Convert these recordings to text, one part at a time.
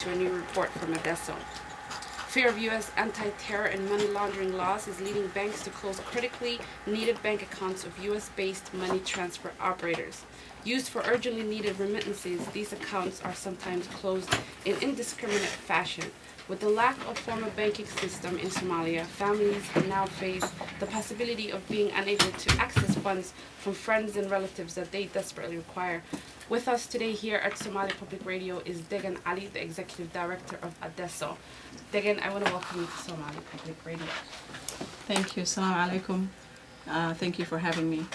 to a new report from Adeso. Fear of U.S. anti-terror and money laundering laws is leading banks to close critically needed bank accounts of U.S.-based money transfer operators. Used for urgently needed remittances, these accounts are sometimes closed in indiscriminate fashion. With the lack of formal banking system in Somalia, families now face the possibility of being unable to access funds from friends and relatives that they desperately require. With us today here at Somali Public Radio is Degan Ali, the Executive Director of Adeso. Degan, I want to welcome you to Somali Public Radio. Thank you. Assalamu alaikum. Thank you for having me.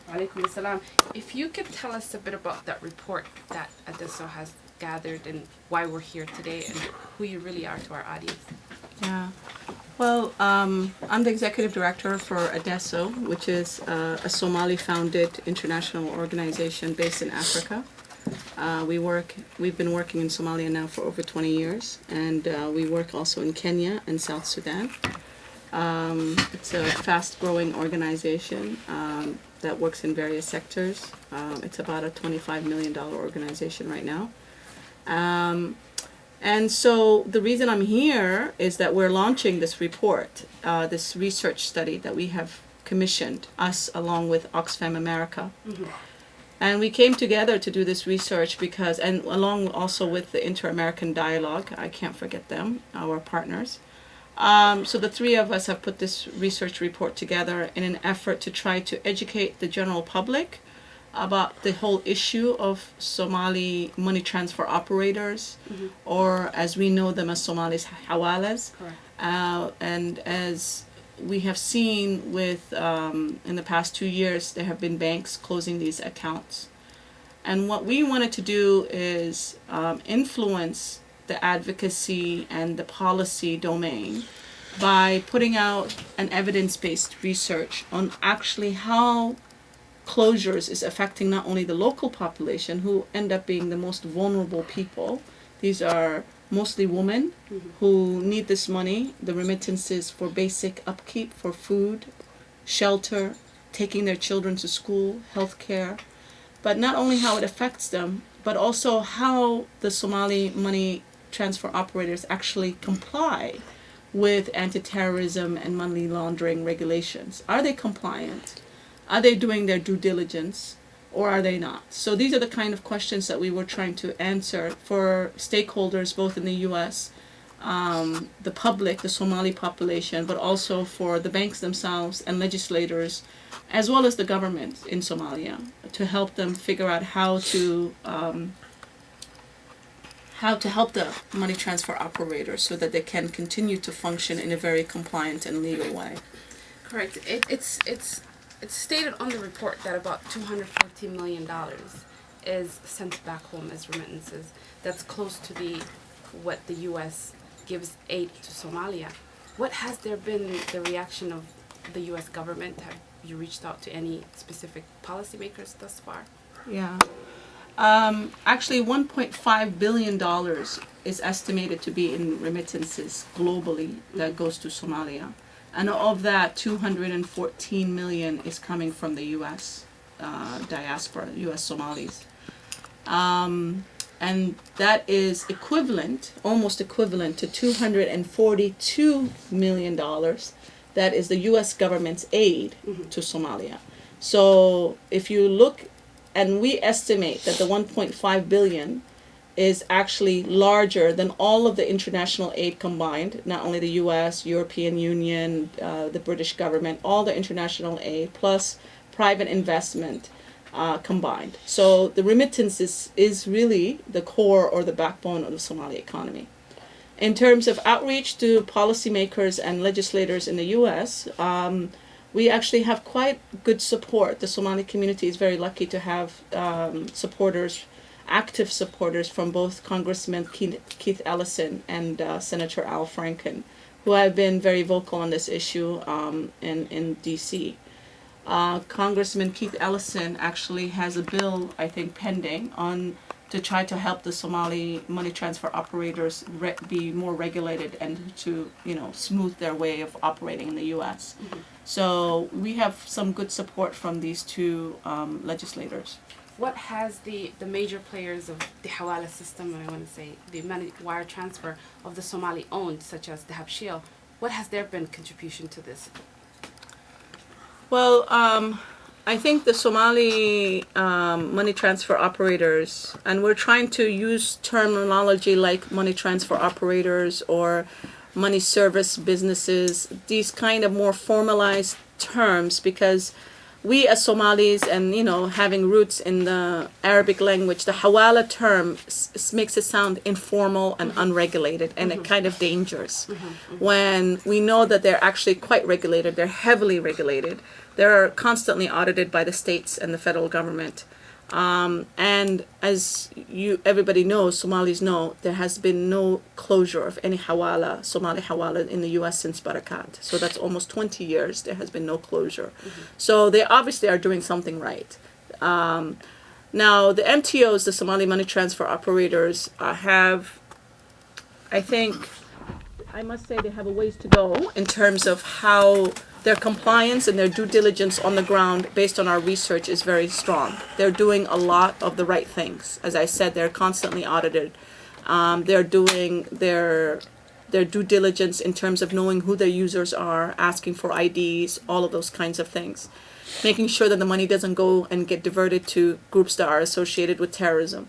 Walaikum assalam. If you could tell us a bit about that report that Adeso has gathered and why we're here today and who you really are to our audience. Yeah. Well, I'm the Executive Director for Adeso, which is a Somali-founded international organization based in Africa. We've been working in Somalia now for over 20 years, and we work also in Kenya and South Sudan. It's a fast-growing organization that works in various sectors. It's about a $25 million organization right now. And so the reason I'm here is that we're launching this report, this research study that we have commissioned, us along with Oxfam America. Mm-hmm. And we came together to do this research because, and along also with the Inter-American Dialogue, I can't forget them, our partners. So the three of us have put this research report together in an effort to try to educate the general public about the whole issue of Somali money transfer operators, mm-hmm. or as we know them as Somalis, hawalas. And as we have seen with, in the past 2 years, there have been banks closing these accounts. And what we wanted to do is influence the advocacy and the policy domain by putting out an evidence-based research on actually how closures is affecting not only the local population, who end up being the most vulnerable people. These are mostly women, mm-hmm. who need this money, the remittances for basic upkeep, for food, shelter, taking their children to school, healthcare. But not only how it affects them, but also how the Somali money transfer operators actually comply with anti-terrorism and money laundering regulations. Are they compliant? Are they doing their due diligence, or are they not? So these are the kind of questions that we were trying to answer for stakeholders both in the U.S., the public, the Somali population, but also for the banks themselves and legislators, as well as the government in Somalia, to help them figure out how to help the money transfer operators so that they can continue to function in a very compliant and legal way. Correct. It's stated on the report that about $214 million is sent back home as remittances. That's close to what the U.S. gives aid to Somalia. What has there been the reaction of the U.S. government? Have you reached out to any specific policymakers thus far? Yeah. Actually, $1.5 billion is estimated to be in remittances globally that goes to Somalia. And of that, 214 million is coming from the U.S. Diaspora, U.S. Somalis. And that is almost equivalent to $242 million. That is the U.S. government's aid, mm-hmm. to Somalia. So if you look, and we estimate that the 1.5 billion is actually larger than all of the international aid combined, not only the U.S., European Union, the British government, all the international aid, plus private investment combined. So the remittances is really the core or the backbone of the Somali economy. In terms of outreach to policymakers and legislators in the U.S., we actually have quite good support. The Somali community is very lucky to have active supporters from both Congressman Keith Ellison and Senator Al Franken, who have been very vocal on this issue in D.C. Congressman Keith Ellison actually has a bill, I think, pending to try to help the Somali money transfer operators be more regulated and to, smooth their way of operating in the U.S. Mm-hmm. So we have some good support from these two legislators. what has the major players of the Hawala system, I want to say, the money wire transfer of the Somali owned, such as the Habshil, what has their been contribution to this? Well, I think the Somali money transfer operators, and we're trying to use terminology like money transfer operators or money service businesses, these kind of more formalized terms, because we as Somalis and, you know, having roots in the Arabic language, the Hawala term makes it sound informal and unregulated and it kind of dangerous. When we know that they're actually quite regulated, they're heavily regulated. They're constantly audited by the states and the federal government. And as everybody knows, Somalis know, there has been no closure of any Hawala, Somali Hawala in the U.S. since Barakat. So that's almost 20 years. There has been no closure. So they obviously are doing something right. Now, the MTOs, the Somali money transfer operators, have, I think, I must say they have a ways to go in terms of how their compliance and their due diligence on the ground based on our research is very strong. They're doing a lot of the right things. As I said, they're constantly audited. They're doing their due diligence in terms of knowing who their users are, asking for IDs, all of those kinds of things. Making sure that the money doesn't go and get diverted to groups that are associated with terrorism.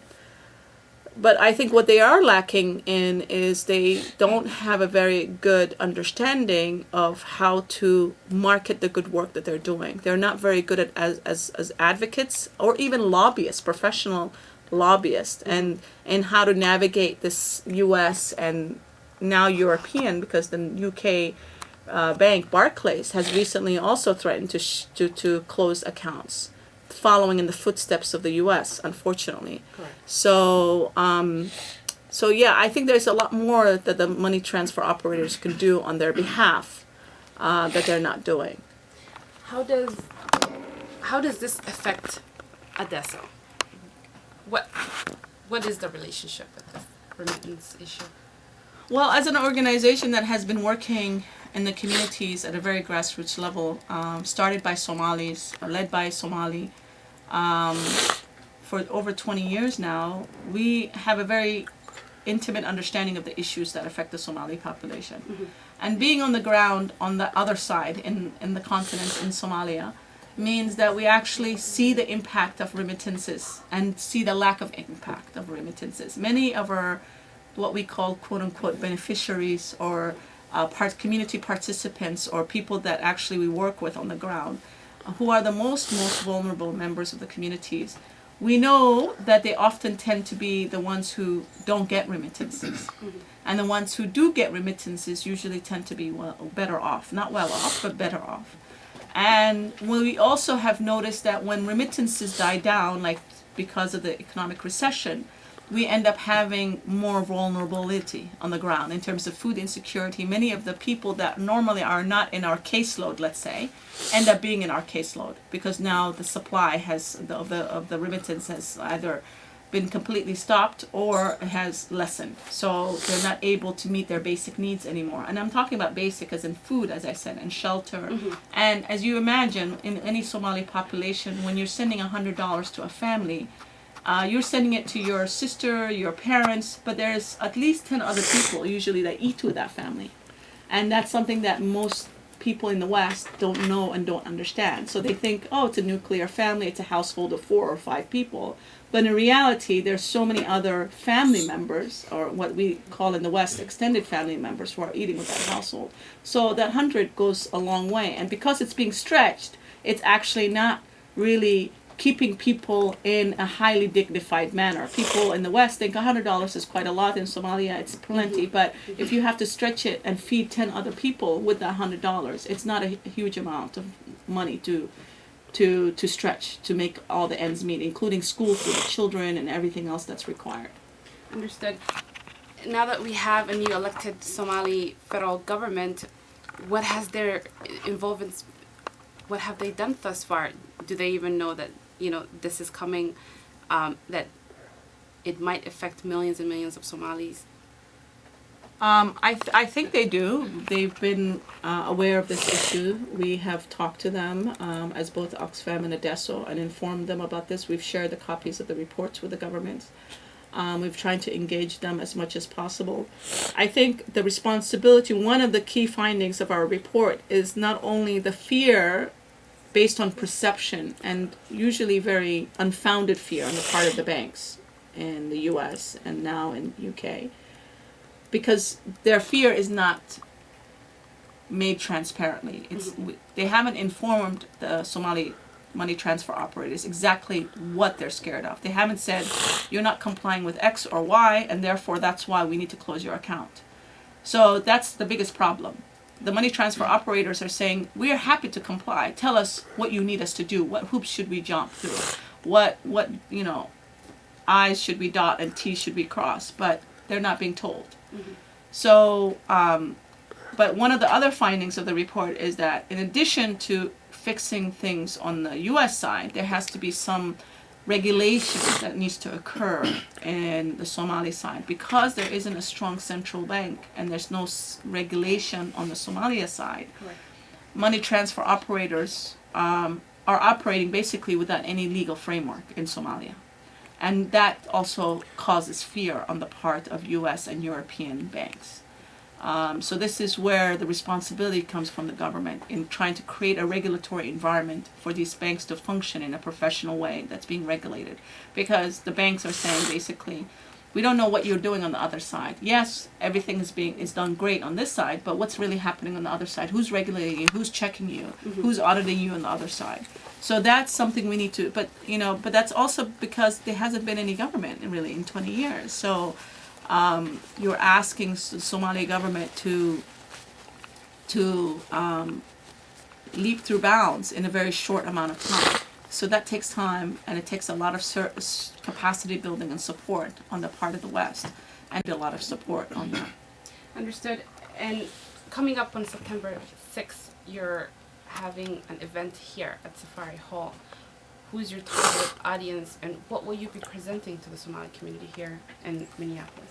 But I think what they are lacking in is they don't have a very good understanding of how to market the good work that they're doing. They're not very good at as advocates or even lobbyists, professional lobbyists, and how to navigate this U.S. and now European, because the UK bank Barclays has recently also threatened to close accounts, following in the footsteps of the U.S., unfortunately. Correct. So yeah, I think there's a lot more that the money transfer operators can do on their behalf that they're not doing. How does this affect Adeso? What is the relationship with the remittance issue? Well, as an organization that has been working in the communities at a very grassroots level, started by Somalis, led by Somali, for over 20 years now, we have a very intimate understanding of the issues that affect the Somali population. Mm-hmm. And being on the ground on the other side in the continent, in Somalia, means that we actually see the impact of remittances and see the lack of impact of remittances. Many of our, what we call quote-unquote beneficiaries or community participants or people that actually we work with on the ground, who are the most vulnerable members of the communities, we know that they often tend to be the ones who don't get remittances. Mm-hmm. And the ones who do get remittances usually tend to be better off. Not well off, but better off. And we also have noticed that when remittances die down, like because of the economic recession, we end up having more vulnerability on the ground in terms of food insecurity. Many of the people that normally are not in our caseload, let's say, end up being in our caseload because now the supply of the remittance has either been completely stopped or has lessened. So they're not able to meet their basic needs anymore. And I'm talking about basic as in food, as I said, and shelter. Mm-hmm. And as you imagine, in any Somali population, when you're sending $100 to a family, you're sending it to your sister, your parents, but there's at least 10 other people usually that eat with that family. And that's something that most people in the West don't know and don't understand. So they think, oh, it's a nuclear family, it's a household of 4 or 5 people. But in reality, there's so many other family members, or what we call in the West extended family members, who are eating with that household. So that 100 goes a long way. And because it's being stretched, it's actually not really keeping people in a highly dignified manner. People in the West think $100 is quite a lot. In Somalia, it's plenty. Mm-hmm. But if you have to stretch it and feed 10 other people with that $100, it's not a huge amount of money to stretch to make all the ends meet, including school for the children and everything else that's required. Understood. Now that we have a new elected Somali federal government, what has their involvement? What have they done thus far? Do they even know that this is coming, that it might affect millions and millions of Somalis? I think they do. They've been aware of this issue. We have talked to them as both Oxfam and Adeso and informed them about this. We've shared the copies of the reports with the government. We've tried to engage them as much as possible. I think the responsibility, one of the key findings of our report is not only the fear based on perception and usually very unfounded fear on the part of the banks in the US and now in UK, because their fear is not made transparently. They haven't informed the Somali money transfer operators exactly what they're scared of. They haven't said, you're not complying with X or Y, and therefore that's why we need to close your account. So that's the biggest problem. The money transfer operators are saying, we are happy to comply. Tell us what you need us to do. What hoops should we jump through? What I's should we dot and T's should we cross? But they're not being told. Mm-hmm. So, but one of the other findings of the report is that in addition to fixing things on the U.S. side, there has to be some regulation that needs to occur in the Somali side, because there isn't a strong central bank and there's no regulation on the Somalia side. Right. Money transfer operators are operating basically without any legal framework in Somalia, and that also causes fear on the part of U.S. and European banks. So this is where the responsibility comes from the government in trying to create a regulatory environment for these banks to function in a professional way that's being regulated. Because the banks are saying basically, we don't know what you're doing on the other side. Yes, everything is done great on this side, but what's really happening on the other side? Who's regulating you? Who's checking you? Mm-hmm. Who's auditing you on the other side? So that's something we need to, but that's also because there hasn't been any government really in 20 years. So you're asking the Somali government to leap through bounds in a very short amount of time. So that takes time, and it takes a lot of capacity building and support on the part of the West, and a lot of support on that. Understood. And coming up on September 6th, you're having an event here at Safari Hall. Who's your target audience, and what will you be presenting to the Somali community here in Minneapolis?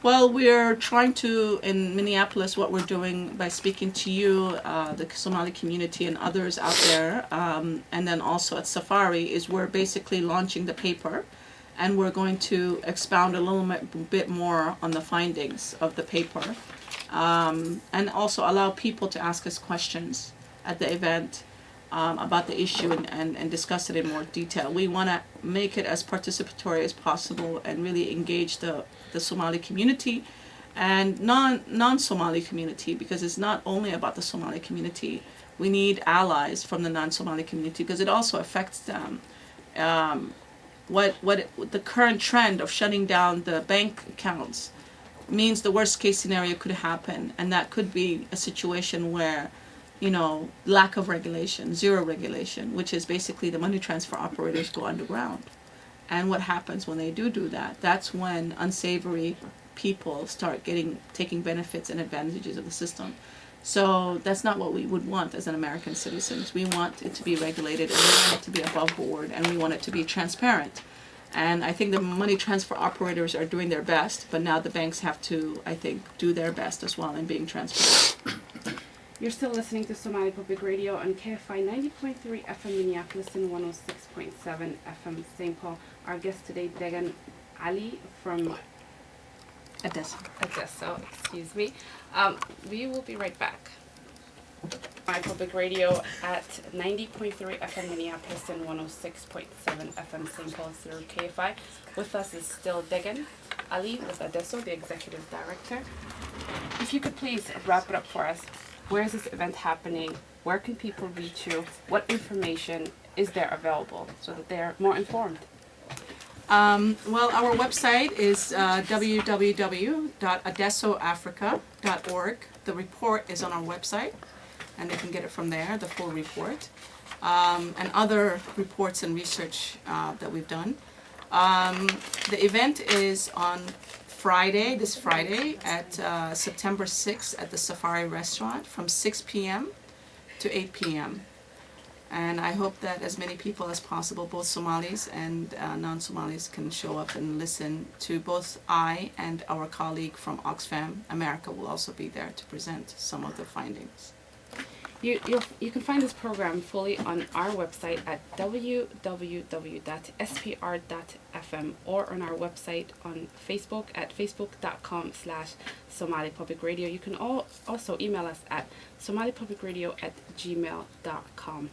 Well, we're trying to, in Minneapolis, what we're doing by speaking to you, the Somali community and others out there, and then also at Safari, is we're basically launching the paper, and we're going to expound a little bit more on the findings of the paper, and also allow people to ask us questions at the event about the issue and discuss it in more detail. We want to make it as participatory as possible and really engage the Somali community and non-Somali community, because it's not only about the Somali community. We need allies from the non-Somali community because it also affects them. What the current trend of shutting down the bank accounts means the worst case scenario could happen, and that could be a situation where lack of regulation, zero regulation, which is basically the money transfer operators go underground. And what happens when they do that? That's when unsavory people start taking benefits and advantages of the system. So that's not what we would want as an American citizens. We want it to be regulated, and we want it to be above board, and we want it to be transparent. And I think the money transfer operators are doing their best, but now the banks have to, I think, do their best as well in being transparent. You're still listening to Somali Public Radio on KFI 90.3 FM Minneapolis and 106.7 FM St. Paul. Our guest today, Degan Ali from Adeso, excuse me. We will be right back. My Public Radio at 90.3 FM Minneapolis and 106.7 FM St. Paul through KFI. With us is still Degan Ali with Adeso, the Executive Director. If you could please wrap it up for us. Where is this event happening? Where can people reach you? What information is there available so that they're more informed? Well, our website is www.adesoafrica.org. The report is on our website, and they can get it from there, the full report, and other reports and research that we've done. The event is on this Friday at September 6th at the Safari Restaurant from 6 p.m. to 8 p.m. And I hope that as many people as possible, both Somalis and non-Somalis, can show up and listen to both I and our colleague from Oxfam America will also be there to present some of the findings. You can find this program fully on our website at www.spr.fm or on our website on Facebook at facebook.com/Somali Public Radio. You can also email us at somalipublicradio@gmail.com.